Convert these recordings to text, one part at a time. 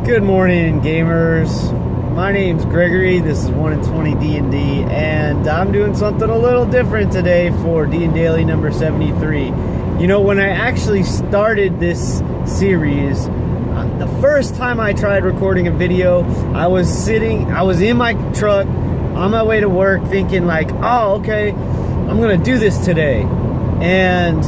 Good morning, gamers. My name's Gregory. This is 1 in 20 D&D, and I'm doing something a little different today for DnDaily number 73. You know, when I actually started this series, the first time I tried recording a video, I was in my truck on my way to work thinking like, oh, okay, I'm gonna do this today. And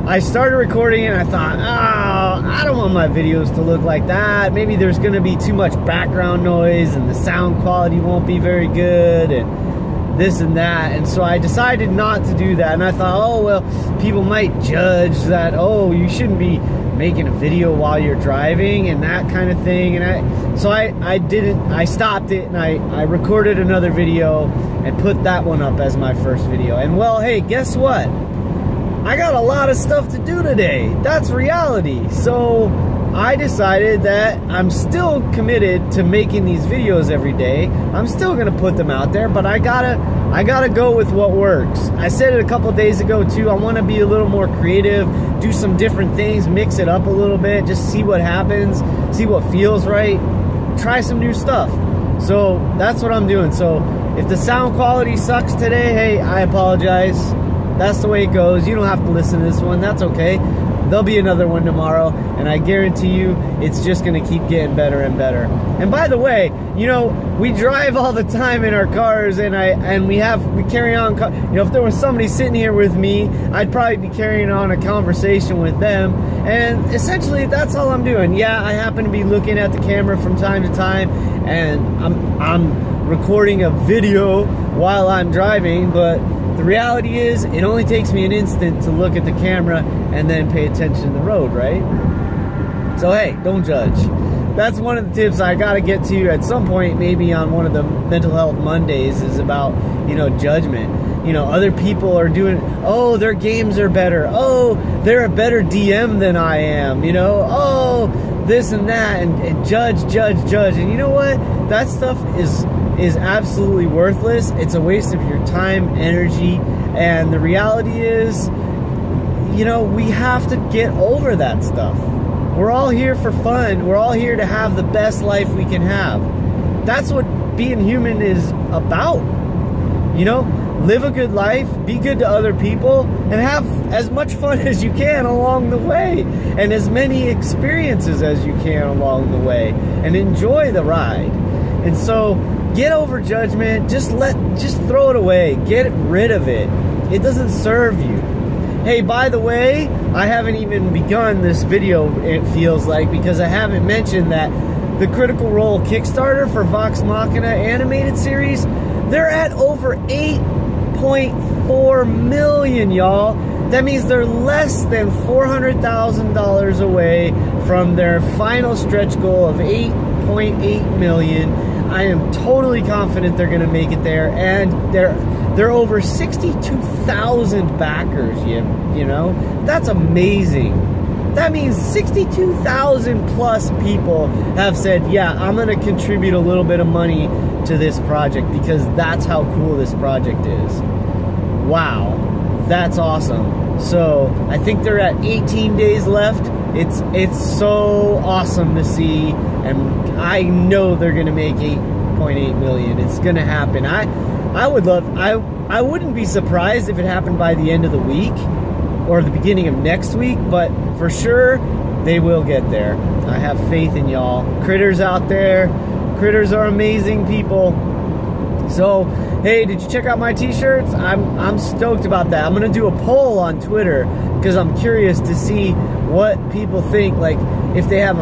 I started recording and I thought, oh, I don't want my videos to look like that. Maybe there's going to be too much background noise and the sound quality won't be very good and this and that. And so I decided not to do that. And I thought, oh, well, people might judge that, oh, you shouldn't be making a video while you're driving and that kind of thing. And so I stopped it and I recorded another video and put that one up as my first video. And well, hey, guess what? I got a lot of stuff to do today. That's reality. So I decided that I'm still committed to making these videos every day. I'm still gonna put them out there, but I gotta go with what works. I said it a couple days ago too. I want to be a little more creative, do some different things, mix it up a little bit, just see what happens, see what feels right, try some new stuff. So that's what I'm doing. So if the sound quality sucks today, hey, I apologize. That's the way it goes. You don't have to listen to this one. That's okay. There'll be another one tomorrow, and I guarantee you it's just going to keep getting better and better. And by the way, you know, we drive all the time in our cars, and we carry on, you know, if there was somebody sitting here with me, I'd probably be carrying on a conversation with them, and essentially that's all I'm doing. Yeah, I happen to be looking at the camera from time to time, and I'm recording a video while I'm driving, but the reality is, it only takes me an instant to look at the camera and then pay attention to the road, right? So hey, don't judge. That's one of the tips I gotta get to at some point, maybe on one of the Mental Health Mondays, is about, you know, judgment. You know, other people are doing, oh, their games are better. Oh, they're a better DM than I am, you know? Oh, this and that, and judge. And you know what? That stuff is absolutely worthless. It's a waste of your time, energy, and the reality is, you know, we have to get over that stuff. We're all here for fun. We're all here to have the best life we can have. That's what being human is about. You know, live a good life, be good to other people, and have as much fun as you can along the way, and as many experiences as you can along the way, and enjoy the ride. And so get over judgment. Just throw it away. Get rid of it. It doesn't serve you. Hey, by the way, I haven't even begun this video, it feels like, because I haven't mentioned that the Critical Role Kickstarter for Vox Machina animated series, they're at over 8.4 million, y'all. That means they're less than $400,000 away from their final stretch goal of 8.8 million. I am totally confident they're going to make it there, and they're over 62,000 backers. You know, that's amazing. That means 62,000 plus people have said, yeah, I'm going to contribute a little bit of money to this project because that's how cool this project is. Wow, that's awesome. So I think they're at 18 days left. It's so awesome to see, and I know they're gonna make 8.8 million. It's gonna happen. I wouldn't be surprised if it happened by the end of the week or the beginning of next week, but for sure they will get there. I have faith in y'all. Critters out there. Critters are amazing people. So, hey, did you check out my t-shirts? I'm stoked about that. I'm gonna do a poll on Twitter because I'm curious to see what people think. Like, if they have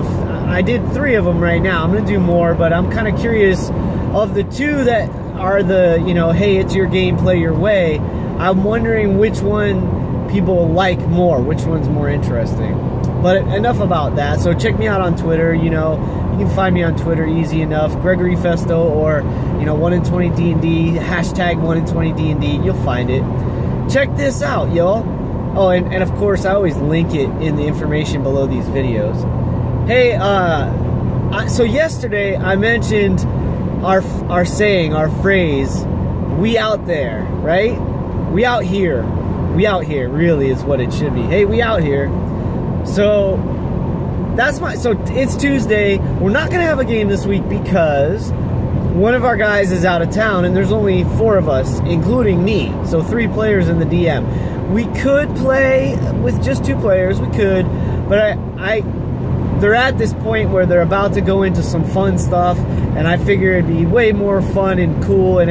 I did 3 of them right now. I'm gonna do more, but I'm kind of curious of the 2 that are the, you know, hey, it's your game, play your way. I'm wondering which one people like more, which one's more interesting. But enough about that. So check me out on Twitter. You know, you can find me on Twitter easy enough. Gregory Festo, or, you know, 1 in 20 D&D, hashtag 1 in 20 D&D. You'll find it. Check this out, y'all. Oh, and of course, I always link it in the information below these videos. Hey, so yesterday I mentioned our saying, our phrase, we out there, right? We out here. We out here, really, is what it should be. Hey, we out here. So so it's Tuesday. We're not going to have a game this week because one of our guys is out of town, and there's only 4 of us, including me. So 3 players in the DM. We could play with just 2 players. We could, but they're at this point where they're about to go into some fun stuff, and I figure it'd be way more fun and cool and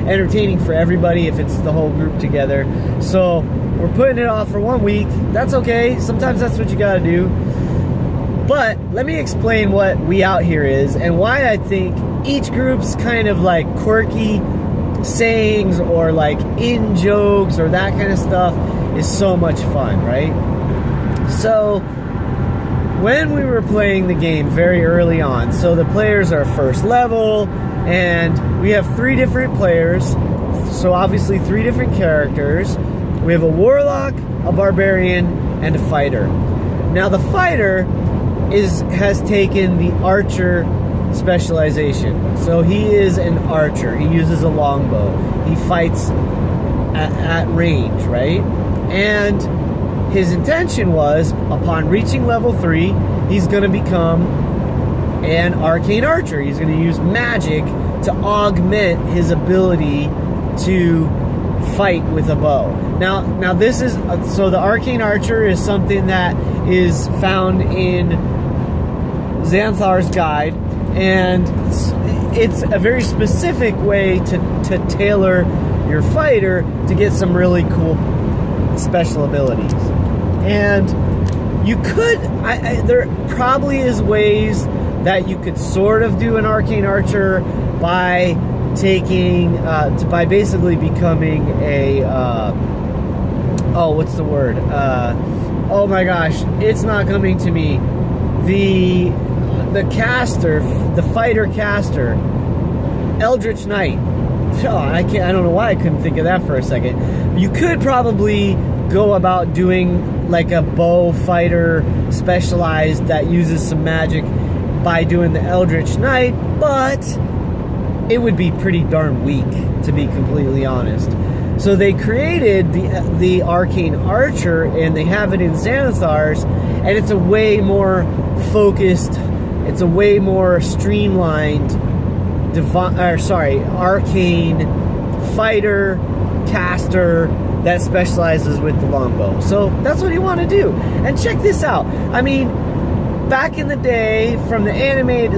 entertaining for everybody if it's the whole group together. So we're putting it off for 1 week. That's okay. Sometimes that's what you gotta do. But let me explain what We Out Here is and why I think each group's kind of like quirky sayings or like in jokes or that kind of stuff is so much fun, right? So when we were playing the game very early on, so the players are first level, and we have 3 different players, so obviously 3 different characters. We have a warlock, a barbarian, and a fighter. Now the fighter has taken the archer specialization. So he is an archer. He uses a longbow. He fights at range, right? And his intention was, upon reaching level 3, he's going to become an arcane archer. He's going to use magic to augment his ability to fight with a bow. Now this is, so the arcane archer is something that is found in Xanthar's guide, and it's a very specific way to tailor your fighter to get some really cool special abilities. And you could, there probably is ways that you could sort of do an arcane archer by taking, by basically becoming a, what's the word? Oh my gosh, it's not coming to me. The caster, the fighter caster, Eldritch Knight. Oh, I don't know why I couldn't think of that for a second. You could probably go about doing like a bow fighter specialized that uses some magic by doing the Eldritch Knight, but it would be pretty darn weak, to be completely honest. So they created the Arcane Archer, and they have it in Xanathar's, and it's a way more focused, it's a way more streamlined arcane fighter caster that specializes with the longbow. So that's what you want to do. And check this out. I mean, back in the day, from the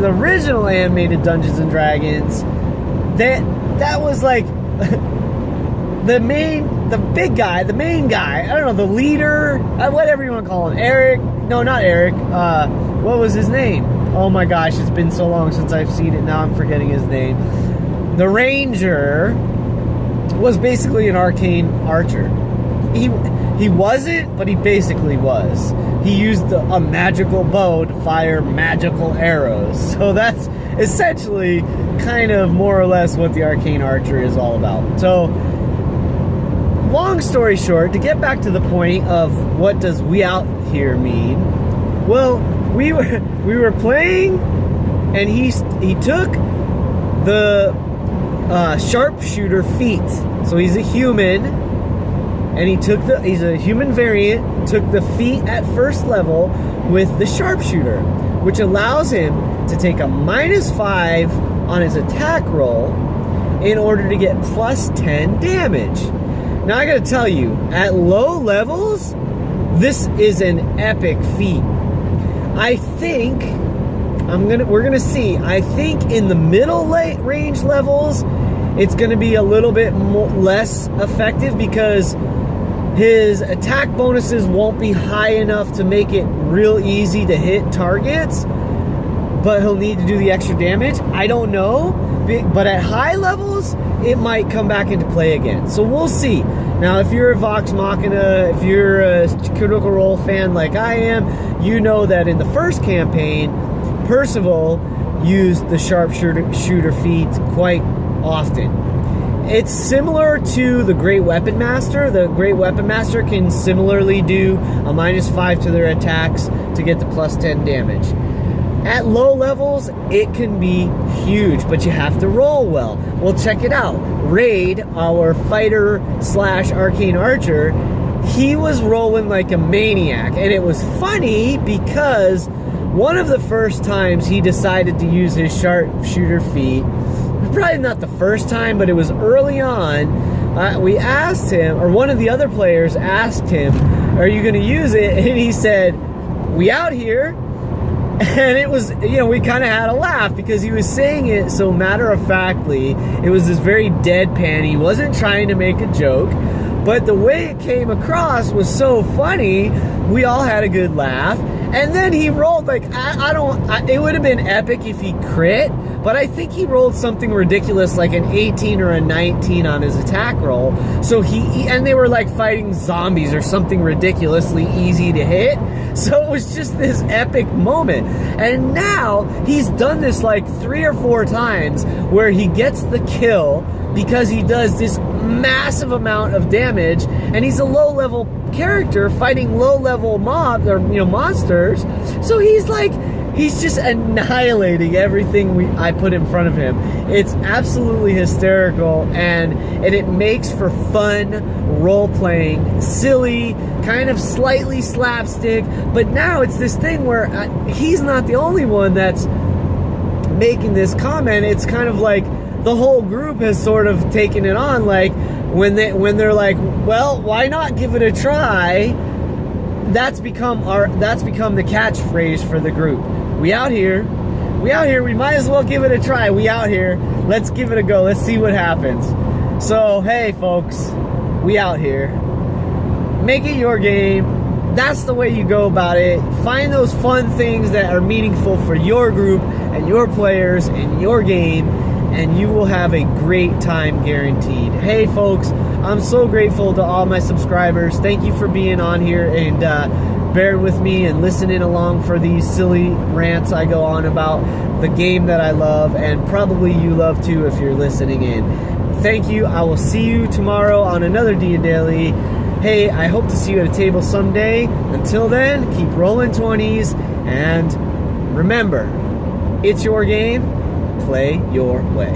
original animated Dungeons and Dragons, that was like the big guy, the main guy, I don't know, the leader, whatever you want to call him. Eric, no, not Eric, what was his name? Oh my gosh, it's been so long since I've seen it, now I'm forgetting his name. The Ranger was basically an arcane archer. He wasn't, but he basically was. He used a magical bow to fire magical arrows. So that's essentially kind of more or less what the arcane archer is all about. So, long story short, to get back to the point of what does We Out Here mean, well, we were playing, and he took the sharpshooter feat. So he's a human, and he's a human variant, took the feat at first level with the sharpshooter, which allows him to take a -5 on his attack roll in order to get plus 10 damage. Now I gotta tell you, at low levels, this is an epic feat. I think we're gonna see. I think in the middle range levels, it's gonna be a little bit less effective because his attack bonuses won't be high enough to make it real easy to hit targets, but he'll need to do the extra damage. I don't know, but at high levels, it might come back into play again. So we'll see. Now, if you're a Vox Machina, if you're a Critical Role fan like I am, you know that in the first campaign, Percival used the sharpshooter feat quite often. It's similar to the Great Weapon Master. The Great Weapon Master can similarly do a -5 to their attacks to get the plus 10 damage. At low levels, it can be huge, but you have to roll well. Well, check it out. Raid, our fighter / arcane archer, he was rolling like a maniac. And it was funny because one of the first times he decided to use his sharpshooter feat, probably not the first time, but it was early on, we asked him, or one of the other players asked him, are you going to use it? And he said, we out here. And it was, you know, we kind of had a laugh because he was saying it so matter-of-factly. It was this very deadpan. He wasn't trying to make a joke, but the way it came across was so funny. We all had a good laugh. And then he rolled, like, it would have been epic if he crit, but I think he rolled something ridiculous like an 18 or a 19 on his attack roll. So and they were like fighting zombies or something ridiculously easy to hit. So it was just this epic moment. And now he's done this like 3 or 4 times where he gets the kill because he does this massive amount of damage, and he's a low-level character fighting low-level mobs or, you know, monsters. So he's just annihilating everything I put in front of him. It's absolutely hysterical, and it makes for fun role-playing, silly, kind of slightly slapstick. But now it's this thing where he's not the only one that's making this comment. It's kind of like the whole group has sort of taken it on, like when they're like, well, why not give it a try? That's become the catchphrase for the group. We out here, we might as well give it a try. We out here, let's give it a go, let's see what happens. So hey folks, we out here. Make it your game. That's the way you go about it. Find those fun things that are meaningful for your group and your players and your game, and you will have a great time guaranteed. Hey folks, I'm so grateful to all my subscribers. Thank you for being on here and bearing with me and listening along for these silly rants I go on about the game that I love, and probably you love too if you're listening in. Thank you. I will see you tomorrow on another DnDaily. Hey, I hope to see you at a table someday. Until then, keep rolling 20s, and remember, it's your game. Play your way.